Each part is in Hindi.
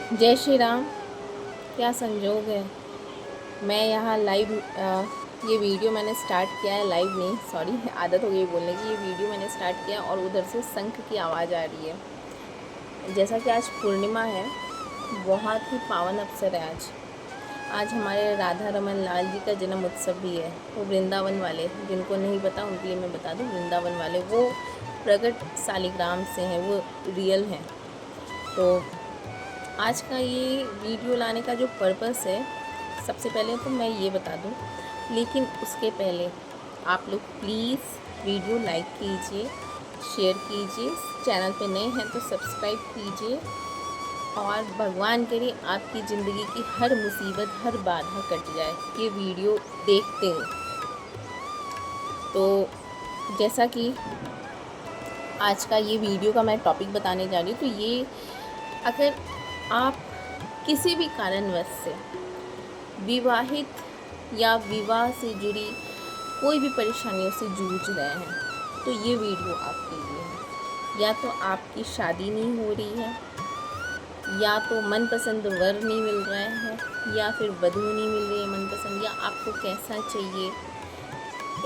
जय श्री राम। क्या संजोग है, मैं यहाँ लाइव ये वीडियो मैंने स्टार्ट किया है। लाइव नहीं, सॉरी, आदत हो गई बोलने की। ये वीडियो मैंने स्टार्ट किया और उधर से शंख की आवाज़ आ रही है। जैसा कि आज पूर्णिमा है, बहुत ही पावन अवसर है आज हमारे राधा रमन लाल जी का जन्म उत्सव भी है। वो वृंदावन वाले, जिनको नहीं पता उनके लिए मैं बता दूँ, वृंदावन वाले वो प्रगट शालिग्राम से हैं, वो रियल हैं। तो आज का ये वीडियो लाने का जो पर्पस है, सबसे पहले तो मैं ये बता दूं, लेकिन उसके पहले आप लोग प्लीज़ वीडियो लाइक कीजिए, शेयर कीजिए, चैनल पे नए हैं तो सब्सक्राइब कीजिए और भगवान करे आपकी ज़िंदगी की हर मुसीबत, हर बाधा कट जाए ये वीडियो देखते हैं। तो जैसा कि आज का ये वीडियो का मैं टॉपिक बताने जा रही हूँ, तो ये अगर आप किसी भी कारणवश से विवाहित या विवाह से जुड़ी कोई भी परेशानियों से जूझ रहे हैं, तो ये वीडियो आपके लिए है। या तो आपकी शादी नहीं हो रही है, या तो मनपसंद वर नहीं मिल रहा है, या फिर वधू नहीं मिल रही है मनपसंद, या आपको कैसा चाहिए,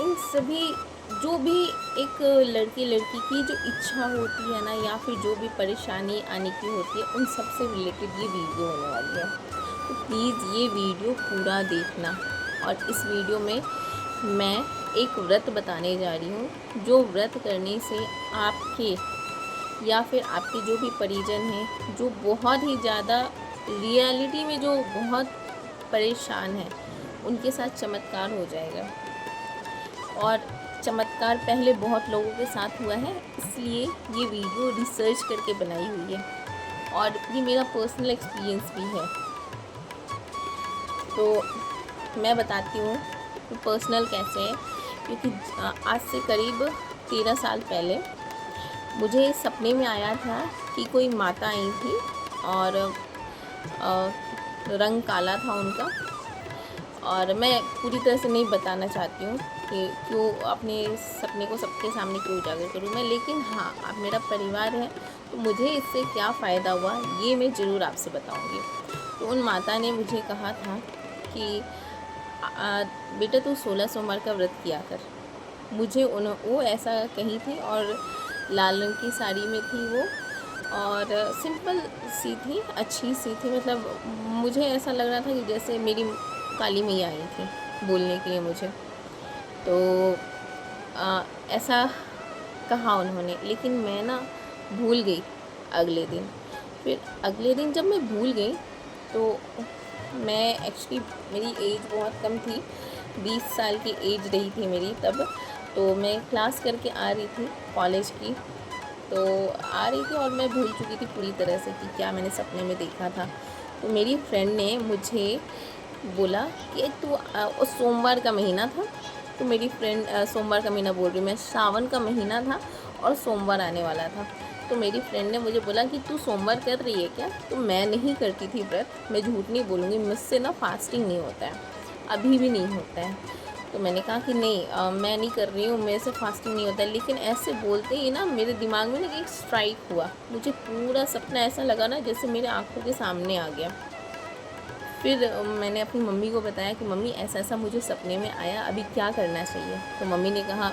इन सभी जो भी एक लड़की की जो इच्छा होती है ना, या फिर जो भी परेशानी आने की होती है, उन सब से रिलेटेड ये वीडियो होने वाली है। तो प्लीज़ ये वीडियो पूरा देखना। और इस वीडियो में मैं एक व्रत बताने जा रही हूँ, जो व्रत करने से आपके या फिर आपके जो भी परिजन हैं, जो बहुत ही ज़्यादा रियलिटी में जो बहुत परेशान हैं, उनके साथ चमत्कार हो जाएगा। और चमत्कार पहले बहुत लोगों के साथ हुआ है, इसलिए ये वीडियो रिसर्च करके बनाई हुई है और ये मेरा पर्सनल एक्सपीरियंस भी है। तो मैं बताती हूँ कि पर्सनल कैसे है, क्योंकि आज से करीब 13 साल पहले मुझे सपने में आया था कि कोई माता आई थी और रंग काला था उनका। और मैं पूरी तरह से नहीं बताना चाहती हूँ कि क्यों अपने सपने को सबके सामने क्यों उजागर करूँ मैं, लेकिन हाँ, आप मेरा परिवार है तो मुझे इससे क्या फ़ायदा हुआ ये मैं ज़रूर आपसे बताऊँगी। तो उन माता ने मुझे कहा था कि बेटा तू 16 सोमवार का व्रत किया कर। मुझे वो ऐसा कही थी और लाल रंग की साड़ी में थी वो, और सिंपल सी थी, अच्छी सी थी। मतलब मुझे ऐसा लग रहा था कि जैसे मेरी काली मैया आई थी बोलने के लिए मुझे। तो ऐसा कहा उन्होंने, लेकिन मैं ना भूल गई अगले दिन। फिर अगले दिन जब मैं भूल गई तो मैं एक्चुअली, मेरी एज बहुत कम थी, 20 साल की एज रही थी मेरी तब। तो मैं क्लास करके आ रही थी कॉलेज की, तो आ रही थी और मैं भूल चुकी थी पूरी तरह से कि क्या मैंने सपने में देखा था। तो मेरी फ्रेंड ने मुझे बोला कि तू सोमवार का महीना था, तो मेरी फ्रेंड सोमवार का महीना बोल रही, मैं सावन का महीना था और सोमवार आने वाला था। तो मेरी फ्रेंड ने मुझे बोला कि तू सोमवार कर रही है क्या? तो मैं नहीं करती थी व्रत, मैं झूठ नहीं बोलूँगी, मुझसे ना फास्टिंग नहीं होता है, अभी भी नहीं होता है। तो मैंने कहा कि नहीं, मैं नहीं कर रही हूँ, मेरे से फास्टिंग नहीं होता है। लेकिन ऐसे बोलते ही ना मेरे दिमाग में ना एक स्ट्राइक हुआ, मुझे पूरा सपना ऐसा लगा ना जैसे मेरे आँखों के सामने आ गया। फिर मैंने अपनी मम्मी को बताया कि मम्मी ऐसा ऐसा मुझे सपने में आया, अभी क्या करना चाहिए? तो मम्मी ने कहा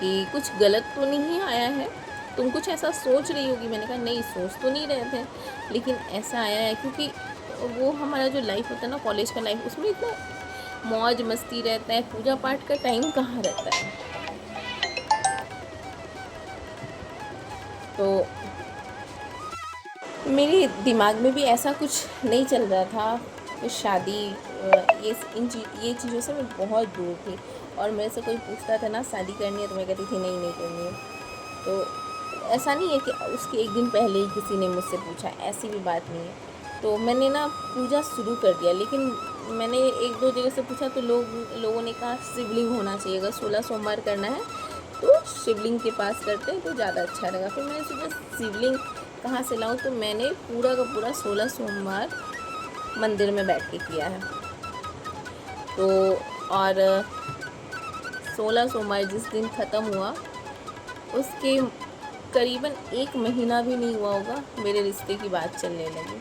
कि कुछ गलत तो नहीं आया है, तुम कुछ ऐसा सोच रही होगी। मैंने कहा नहीं, सोच तो नहीं रहे थे, लेकिन ऐसा आया है क्योंकि वो हमारा जो लाइफ होता है ना, कॉलेज का लाइफ, उसमें इतना मौज मस्ती रहता है, पूजा पाठ का टाइम कहाँ रहता है। तो मेरे दिमाग में भी ऐसा कुछ नहीं चल रहा था कि शादी, ये चीज़ों से मैं बहुत दूर थी। और मेरे से कोई पूछता था ना शादी करनी है, तो मैं कहती थी नहीं, नहीं करनी है। तो ऐसा नहीं है कि उसके एक दिन पहले ही किसी ने मुझसे पूछा, ऐसी भी बात नहीं है। तो मैंने ना पूजा शुरू कर दिया, लेकिन मैंने 1-2 जगह से पूछा तो लोगों ने कहा शिवलिंग होना चाहिए, अगर 16 सोमवार करना है तो शिवलिंग के पास करते हैं तो ज़्यादा अच्छा रहेगा। फिर मैंने सोचा शिवलिंग कहाँ से लाऊं, तो मैंने पूरा का पूरा 16 सोमवार मंदिर में बैठ के किया है। तो और 16 सोमवार जिस दिन ख़त्म हुआ, उसके करीबन 1 महीना भी नहीं हुआ होगा, मेरे रिश्ते की बात चलने लगी।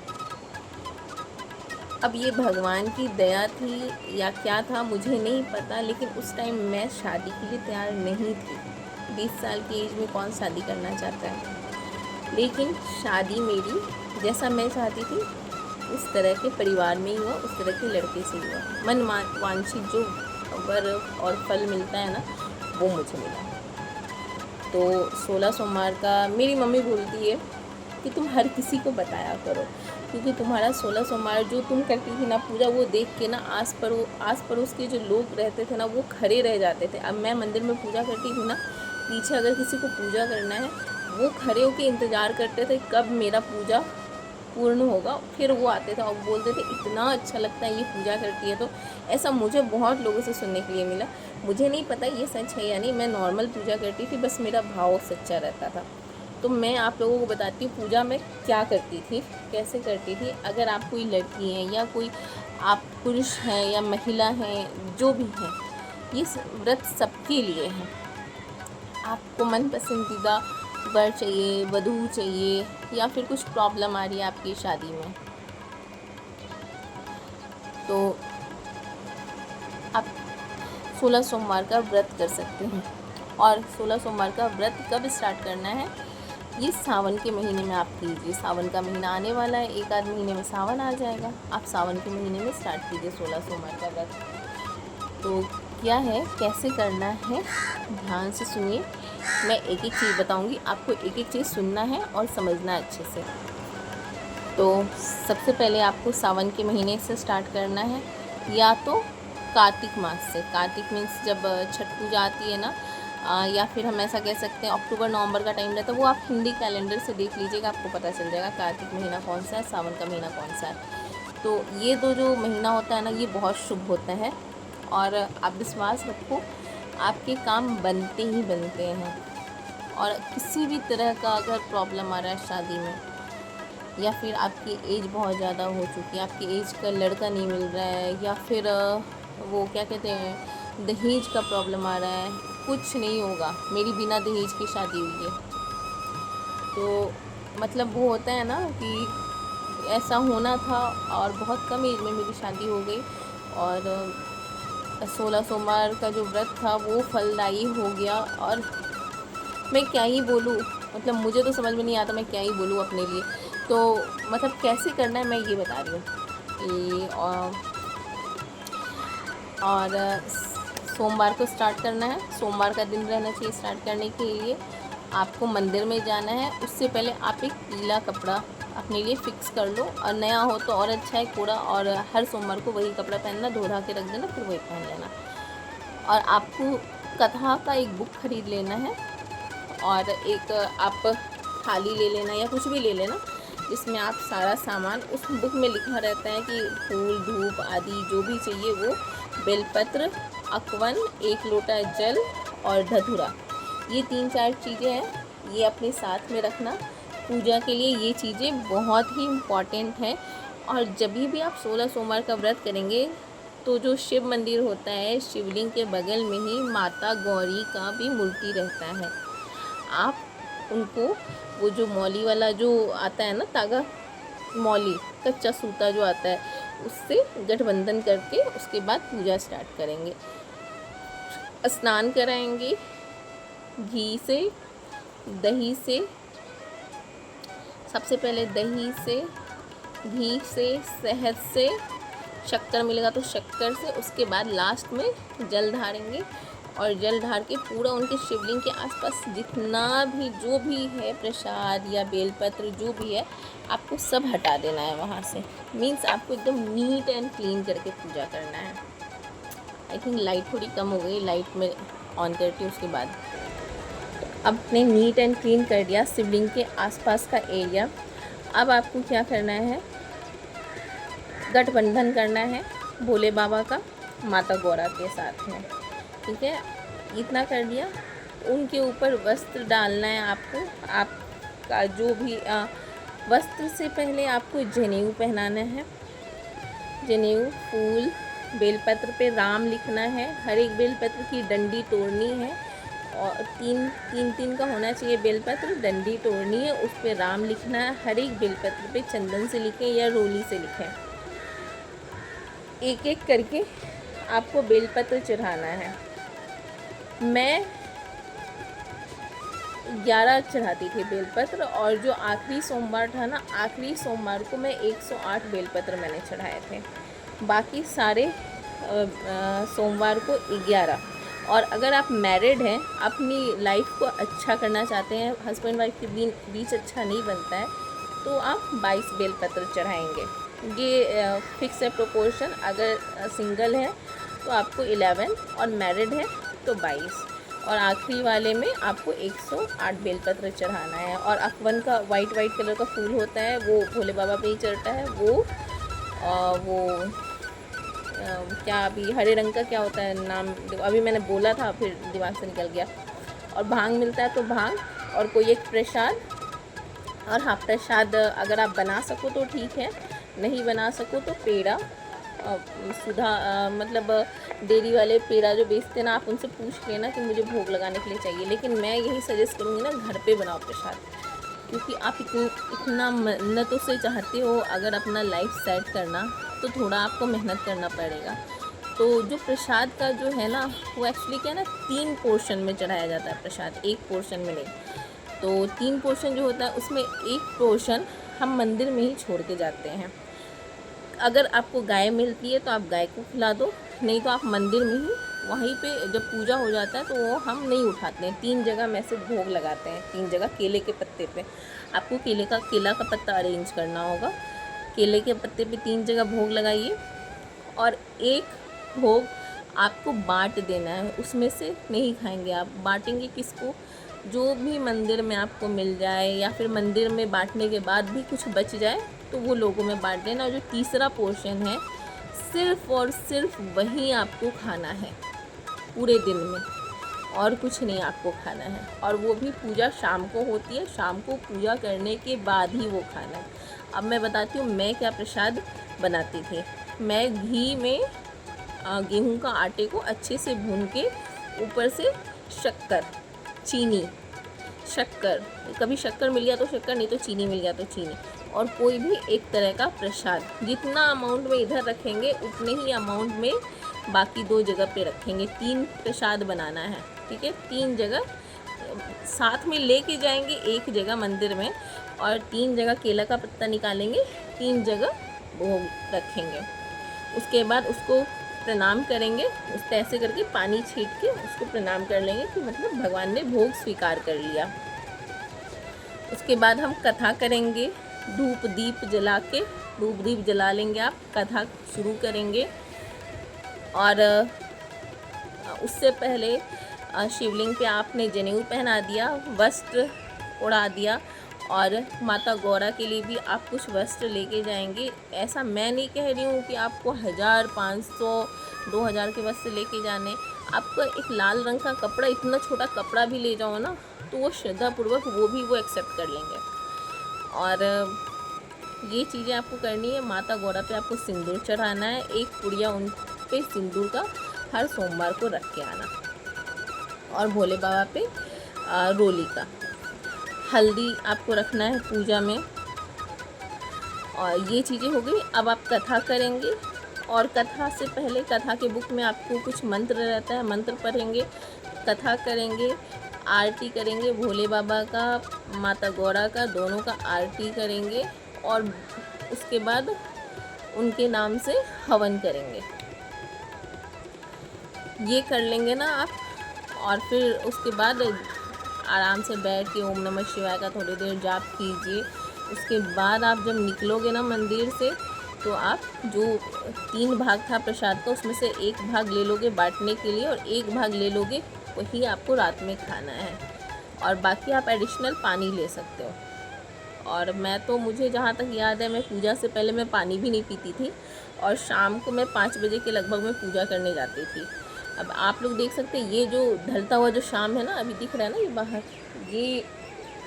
अब ये भगवान की दया थी या क्या था मुझे नहीं पता, लेकिन उस टाइम मैं शादी के लिए तैयार नहीं थी। 20 साल की एज में कौन शादी करना चाहता है। लेकिन शादी मेरी जैसा मैं चाहती थी उस तरह के परिवार में ही हुआ, उस तरह के लड़के से हुआ। मन वांछित जो वर और फल मिलता है ना, वो मुझे मिला। तो 16 सोमवार का मेरी मम्मी बोलती है कि तुम हर किसी को बताया करो, क्योंकि तुम्हारा 16 सोमवार जो तुम करती थी ना पूजा, वो देख के ना आस पड़ोस के जो लोग रहते थे ना वो खड़े रह जाते थे। अब मैं मंदिर में पूजा करती थी ना, पीछे अगर किसी को पूजा करना है वो खड़े होकर इंतज़ार करते थे कब मेरा पूजा पूर्ण होगा, फिर वो आते थे और बोलते थे इतना अच्छा लगता है ये पूजा करती है। तो ऐसा मुझे बहुत लोगों से सुनने के लिए मिला। मुझे नहीं पता ये सच है या नहीं, मैं नॉर्मल पूजा करती थी, बस मेरा भाव सच्चा रहता था। तो मैं आप लोगों को बताती हूँ पूजा में क्या करती थी, कैसे करती थी। अगर आप कोई लड़की हैं या कोई आप पुरुष हैं या महिला हैं, जो भी हैं, ये व्रत सबके लिए है। आपको मन पसंदीदा वर चाहिए, वधू चाहिए, या फिर कुछ प्रॉब्लम आ रही है आपकी शादी में, तो आप 16 सोमवार का व्रत कर सकते हैं। और 16 सोमवार का व्रत कब स्टार्ट करना है, ये सावन के महीने में आप कीजिए। सावन का महीना आने वाला है, एक आध महीने में सावन आ जाएगा, आप सावन के महीने में स्टार्ट कीजिए 16 सोमवार का व्रत। तो क्या है, कैसे करना है, ध्यान से सुनिए। मैं एक एक चीज़ बताऊंगी, आपको एक एक चीज़ सुनना है और समझना है अच्छे से। तो सबसे पहले आपको सावन के महीने से स्टार्ट करना है, या तो कार्तिक मास से। कार्तिक मीन्स जब छठ पूजा आती है ना, या फिर हम ऐसा कह सकते हैं अक्टूबर नवंबर का टाइम रहता है, वो आप हिंदी कैलेंडर से देख लीजिएगा, आपको पता चल जाएगा कार्तिक महीना कौन सा है, सावन का महीना कौन सा है। तो ये दो जो महीना होता है ना, ये बहुत शुभ होता है। और आप विश्वास रखो, आपके काम बनते ही बनते हैं। और किसी भी तरह का अगर प्रॉब्लम आ रहा है शादी में, या फिर आपकी एज बहुत ज़्यादा हो चुकी है, आपकी एज का लड़का नहीं मिल रहा है, या फिर वो क्या कहते हैं दहेज का प्रॉब्लम आ रहा है, कुछ नहीं होगा। मेरी बिना दहेज की शादी हुई है। तो मतलब वो होता है ना कि ऐसा होना था, और बहुत कम एज में मेरी शादी हो गई। और 16 सोमवार का जो व्रत था वो फलदायी हो गया। और मैं क्या ही बोलूँ, मतलब मुझे तो समझ में नहीं आता मैं क्या ही बोलूँ अपने लिए। तो मतलब कैसे करना है मैं ये बता रही हूँ। और सोमवार को स्टार्ट करना है, सोमवार का दिन रहना चाहिए स्टार्ट करने के लिए। आपको मंदिर में जाना है, उससे पहले आप एक पीला कपड़ा अपने लिए फ़िक्स कर लो, और नया हो तो और अच्छा है कोड़ा। और हर सोमवार को वही कपड़ा पहनना, धो धा के रख देना, फिर वही पहन लेना। और आपको कथा का एक बुक खरीद लेना है, और एक आप थाली ले लेना या कुछ भी ले लेना जिसमें आप सारा सामान, उस बुक में लिखा रहता है कि फूल धूप आदि जो भी चाहिए वो, बेलपत्र, अकवन, 1 लोटा जल और धतूरा, ये 3-4 चीज़ें हैं, ये अपने साथ में रखना। पूजा के लिए ये चीज़ें बहुत ही इम्पॉर्टेंट हैं। और जब भी आप 16 सोमवार का व्रत करेंगे तो जो शिव मंदिर होता है, शिवलिंग के बगल में ही माता गौरी का भी मूर्ति रहता है। आप उनको वो जो मौली वाला जो आता है ना तागा, मौली कच्चा सूता जो आता है, उससे गठबंधन करके उसके बाद पूजा स्टार्ट करेंगे। स्नान कराएंगे घी से, दही से, सबसे पहले दही से, घी से, शहद से, शक्कर मिलेगा तो शक्कर से, उसके बाद लास्ट में जल ढारेंगे। और जल ढार के पूरा उनके शिवलिंग के आसपास जितना भी जो भी है प्रसाद या बेलपत्र जो भी है, आपको सब हटा देना है वहाँ से। मीन्स आपको एकदम नीट एंड क्लीन करके पूजा करना है। आई थिंक लाइट थोड़ी कम हो गई, लाइट में ऑन करती हूँ उसके बाद। अब आपने नीट एंड क्लीन कर दिया शिवलिंग के आसपास का एरिया। अब आपको क्या करना है, गठबंधन करना है भोले बाबा का माता गौरा के साथ में, ठीक है। इतना कर दिया, उनके ऊपर वस्त्र डालना है आपको। आपका जो भी वस्त्र से पहले आपको जनेऊ पहनाना है। जनेऊ, फूल, बेलपत्र पे राम लिखना है। हर एक बेलपत्र की डंडी तोड़नी है, और तीन का होना चाहिए बेलपत्र, डंडी तोड़नी है, उस पर राम लिखना है। हर एक बेलपत्र पे चंदन से लिखें या रोली से लिखें। एक एक करके आपको बेलपत्र चढ़ाना है। मैं 11 चढ़ाती थी बेलपत्र, और जो आखिरी सोमवार था ना, आखिरी सोमवार को मैं 108 बेलपत्र मैंने चढ़ाए थे। बाकी सारे सोमवार को 11। और अगर आप मैरिड हैं, अपनी लाइफ को अच्छा करना चाहते हैं, हस्बैंड वाइफ के बीच अच्छा नहीं बनता है, तो आप 22 बेलपत्र चढ़ाएंगे। ये फिक्स है प्रोपोर्शन। अगर सिंगल है तो आपको 11 और मैरिड है तो 22, और आखिरी वाले में आपको 108 बेलपत्र चढ़ाना है। और अकवन का वाइट कलर का फूल होता है, वो भोले बाबा पे ही चढ़ता है। वो क्या, अभी हरे रंग का क्या होता है नाम, अभी मैंने बोला था फिर दिमाग से निकल गया। और भांग मिलता है तो भांग, और कोई एक प्रसाद। और हाँ, प्रसाद अगर आप बना सको तो ठीक है, नहीं बना सको तो पेड़ा, सुधा मतलब डेयरी वाले पेड़ा जो बेचते हैं ना, आप उनसे पूछ लेना कि मुझे भोग लगाने के लिए चाहिए। लेकिन मैं यही सजेस्ट करूँगी ना, घर पे बनाओ प्रसाद, क्योंकि आप इतना मेहनतों से चाहते हो अगर अपना लाइफ सेट करना, तो थोड़ा आपको मेहनत करना पड़ेगा। तो जो प्रसाद का जो है ना, वो एक्चुअली क्या है ना, 3 पोर्शन में चढ़ाया जाता है प्रसाद, एक पोर्शन में नहीं। तो 3 पोर्शन जो होता है, उसमें एक पोर्शन हम मंदिर में ही छोड़ के जाते हैं। अगर आपको गाय मिलती है तो आप गाय को खिला दो, नहीं तो आप मंदिर में ही वहीं पे जब पूजा हो जाता है तो वो हम नहीं उठाते हैं। 3 जगह में से भोग लगाते हैं, 3 जगह केले के पत्ते पे। आपको केला का पत्ता अरेंज करना होगा। केले के पत्ते पे 3 जगह भोग लगाइए, और एक भोग आपको बांट देना है, उसमें से नहीं खाएंगे आप। बांटेंगे किसको? जो भी मंदिर में आपको मिल जाए, या फिर मंदिर में बांटने के बाद भी कुछ बच जाए तो वो लोगों में बांट देना। और जो तीसरा पोर्शन है, सिर्फ़ और सिर्फ वही आपको खाना है पूरे दिन में, और कुछ नहीं आपको खाना है। और वो भी पूजा शाम को होती है, शाम को पूजा करने के बाद ही वो खाना है। अब मैं बताती हूँ मैं क्या प्रसाद बनाती थी। मैं घी में गेहूं का आटे को अच्छे से भून के, ऊपर से शक्कर, चीनी, शक्कर, कभी शक्कर मिल गया तो शक्कर, नहीं तो चीनी मिल गया तो चीनी, और कोई भी एक तरह का प्रसाद। जितना अमाउंट में इधर रखेंगे उतने ही अमाउंट में बाकी 2 जगह पे रखेंगे। 3 प्रसाद बनाना है, ठीक है। 3 जगह साथ में लेके जाएंगे, एक जगह मंदिर में, और 3 जगह केला का पत्ता निकालेंगे, 3 जगह भोग रखेंगे। उसके बाद उसको प्रणाम करेंगे, उस पर ऐसे करके पानी छीट के उसको प्रणाम कर लेंगे कि मतलब भगवान ने भोग स्वीकार कर लिया। उसके बाद हम कथा करेंगे, धूप दीप जला के, धूप दीप जला लेंगे, आप कथा शुरू करेंगे। और उससे पहले शिवलिंग पे आपने जनेऊ पहना दिया, वस्त्र उड़ा दिया, और माता गौरा के लिए भी आप कुछ वस्त्र लेके जाएंगे। ऐसा मैं नहीं कह रही हूँ कि आपको 1000, 500, 2000 के वस्त्र लेके जाने। आपको एक लाल रंग का कपड़ा, इतना छोटा कपड़ा भी ले जाओ ना, तो वो श्रद्धापूर्वक वो एक्सेप्ट कर लेंगे। और ये चीज़ें आपको करनी है। माता गौरा पे आपको सिंदूर चढ़ाना है, एक पुड़िया उन पे सिंदूर का हर सोमवार को रख के आना, और भोले बाबा पे रोली का हल्दी आपको रखना है पूजा में। और ये चीज़ें हो गई। अब आप कथा करेंगे, और कथा से पहले कथा के बुक में आपको कुछ मंत्र रहता है, मंत्र पढ़ेंगे, कथा करेंगे, आरती करेंगे, भोले बाबा का, माता गौरा का, दोनों का आरती करेंगे, और उसके बाद उनके नाम से हवन करेंगे। ये कर लेंगे ना आप, और फिर उसके बाद आराम से बैठ के ओम नमः शिवाय का थोड़ी देर जाप कीजिए। उसके बाद आप जब निकलोगे ना मंदिर से, तो आप जो 3 भाग था प्रसाद का, उसमें से 1 भाग ले लोगे बांटने के लिए, और 1 भाग ले लोगे, वही आपको रात में खाना है। और बाकी आप एडिशनल पानी ले सकते हो। और मैं तो, मुझे जहाँ तक याद है, मैं पूजा से पहले मैं पानी भी नहीं पीती थी, और शाम को मैं 5 बजे के लगभग में पूजा करने जाती थी। अब आप लोग देख सकते हैं, ये जो ढलता हुआ जो शाम है ना, अभी दिख रहा है ना ये बाहर, ये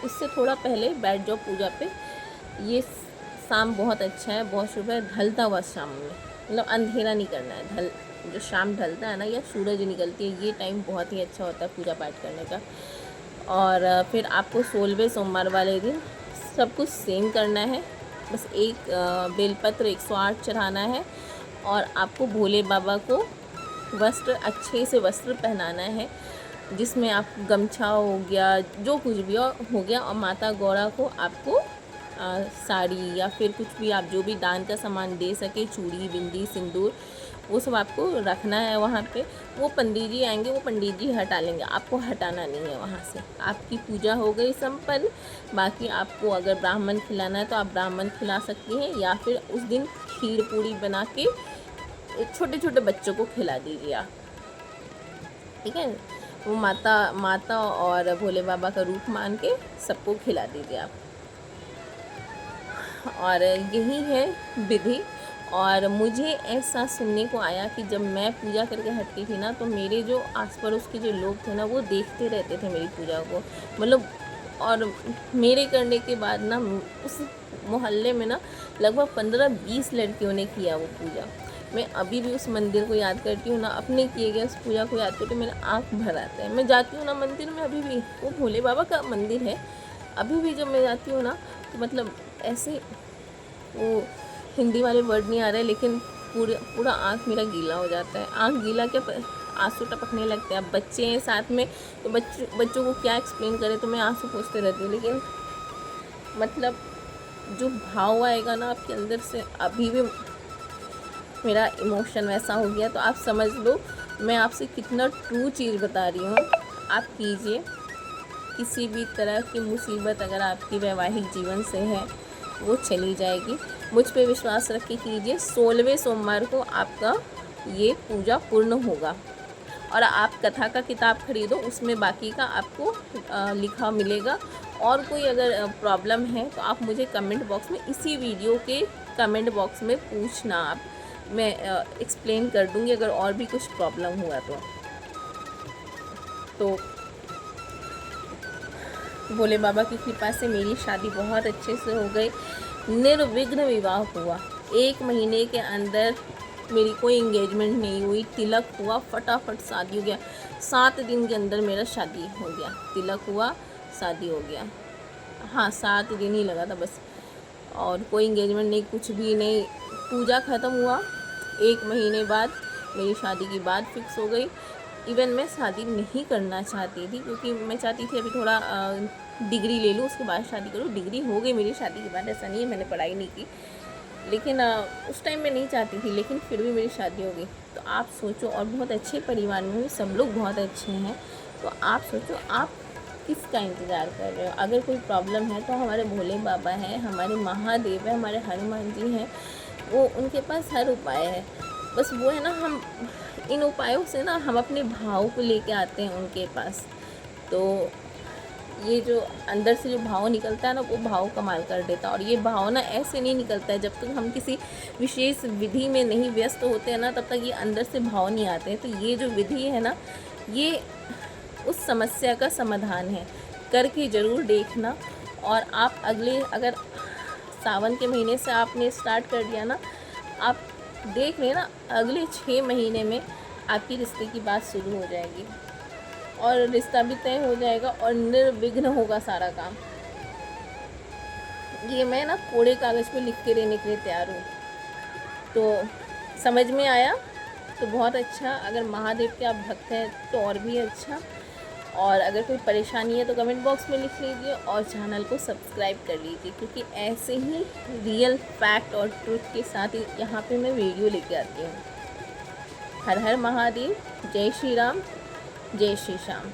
इससे थोड़ा पहले बैठ जाओ पूजा पे। ये शाम बहुत अच्छा है, बहुत शुभ है। ढलता हुआ शाम में, मतलब अंधेरा नहीं करना है, जो शाम ढलता है ना, या सूरज निकलती है, ये टाइम बहुत ही अच्छा होता है पूजा पाठ करने का। और फिर आपको 16वें सोमवार वाले दिन सब कुछ सेम करना है। बस एक बेलपत्र 108 चढ़ाना है, और आपको भोले बाबा को वस्त्र, अच्छे से वस्त्र पहनाना है, जिसमें आप गमछा हो गया, जो कुछ भी हो गया, और माता गौरा को आपको साड़ी या फिर कुछ भी आप जो भी दान का सामान दे सके, चूड़ी, बिंदी, सिंदूर, वो सब आपको रखना है वहाँ पे। वो पंडित जी आएंगे, वो पंडित जी हटा लेंगे, आपको हटाना नहीं है वहाँ से। आपकी पूजा हो गई संपन्न। बाकी आपको अगर ब्राह्मण खिलाना है तो आप ब्राह्मण खिला सकती हैं, या फिर उस दिन खीर पूड़ी बना के छोटे छोटे बच्चों को खिला दीजिए आप, ठीक है। वो माता और भोले बाबा का रूप मान के सबको खिला दीजिए आप। और यही है विधि। और मुझे ऐसा सुनने को आया कि जब मैं पूजा करके हटती थी ना, तो मेरे जो आस पड़ोस के जो लोग थे ना, वो देखते रहते थे मेरी पूजा को, मतलब। और मेरे करने के बाद ना उस मोहल्ले में ना लगभग 15-20 लड़कियों ने किया वो पूजा। मैं अभी भी उस मंदिर को याद करती हूँ ना, अपने किए गए उस पूजा को याद करती हूँ, मेरा आँख भर आता है। मैं जाती हूँ ना मंदिर में, अभी भी वो भोले बाबा का मंदिर है, अभी भी जब मैं जाती हूँ ना, तो मतलब ऐसे, वो हिंदी वाले वर्ड नहीं आ रहे, लेकिन पूरा आँख मेरा गीला हो जाता है। आँख गीला क्या, आंसू टपकने लगते हैं। अब बच्चे हैं साथ में, तो बच्चों को क्या एक्सप्लेन करें, तो मैं आंसू पोंछते रहती हूँ। लेकिन मतलब जो भाव आएगा ना आपके अंदर से, अभी भी मेरा इमोशन वैसा हो गया। तो आप समझ लो मैं आपसे कितना ट्रू चीज़ बता रही हूँ। आप कीजिए, किसी भी तरह की मुसीबत अगर आपकी वैवाहिक जीवन से है, वो चली जाएगी। मुझ पे विश्वास रख के कीजिए। 16वें सोमवार को आपका ये पूजा पूर्ण होगा। और आप कथा का किताब खरीदो, उसमें बाकी का आपको लिखा मिलेगा। और कोई अगर प्रॉब्लम है तो आप मुझे कमेंट बॉक्स में, इसी वीडियो के कमेंट बॉक्स में पूछना आप, मैं एक्सप्लेन कर दूँगी अगर और भी कुछ प्रॉब्लम हुआ तो भोले बाबा की कृपा से मेरी शादी बहुत अच्छे से हो गई, निर्विघ्न विवाह हुआ। 1 महीने के अंदर मेरी कोई इंगेजमेंट नहीं हुई, तिलक हुआ, फटाफट शादी हो गया। 7 दिन के अंदर मेरा शादी हो गया, तिलक हुआ, शादी हो गया। हाँ, 7 दिन ही लगा था बस, और कोई इंगेजमेंट नहीं, कुछ भी नहीं। पूजा ख़त्म हुआ, 1 महीने बाद मेरी शादी की बात फिक्स हो गई। इवन मैं शादी नहीं करना चाहती थी, क्योंकि मैं चाहती थी अभी थोड़ा डिग्री ले लूँ, उसके बाद शादी करूँ। डिग्री हो गई मेरी शादी के बाद, ऐसा नहीं है मैंने पढ़ाई नहीं की, लेकिन उस टाइम मैं नहीं चाहती थी, लेकिन फिर भी मेरी शादी हो गई। तो आप सोचो, और बहुत अच्छे परिवार में हुई, सब लोग बहुत अच्छे हैं। तो आप सोचो, आप किसका इंतज़ार कर रहे हो? अगर कोई प्रॉब्लम है तो हमारे भोले बाबा हैं, हमारे महादेव है, हमारे हनुमान जी हैं, वो उनके पास हर उपाय है। बस वो है ना, हम इन उपायों से ना हम अपने भाव को लेके आते हैं उनके पास। तो ये जो अंदर से जो भाव निकलता है ना, वो भाव कमाल कर देता है। और ये भाव ना ऐसे नहीं निकलता है, जब तक हम किसी विशेष विधि में नहीं व्यस्त होते हैं ना, तब तक ये अंदर से भाव नहीं आते हैं। तो ये जो विधि है ना, ये उस समस्या का समाधान है, करके ज़रूर देखना। और आप अगर सावन के महीने से आपने स्टार्ट कर दिया ना, आप देख लेना अगले 6 महीने में आपकी रिश्ते की बात शुरू हो जाएगी, और रिश्ता भी तय हो जाएगा, और निर्विघ्न होगा सारा काम। ये मैं ना कोड़े कागज़ पे लिख के देने के लिए तैयार हूँ। तो समझ में आया तो बहुत अच्छा, अगर महादेव के आप भक्त हैं तो और भी अच्छा। और अगर कोई परेशानी है तो कमेंट बॉक्स में लिख लीजिए, और चैनल को सब्सक्राइब कर लीजिए, क्योंकि ऐसे ही रियल फैक्ट और ट्रुथ के साथ यहाँ पे मैं वीडियो लेके आती हूँ। हर हर महादेव, जय श्री राम, जय श्री श्याम।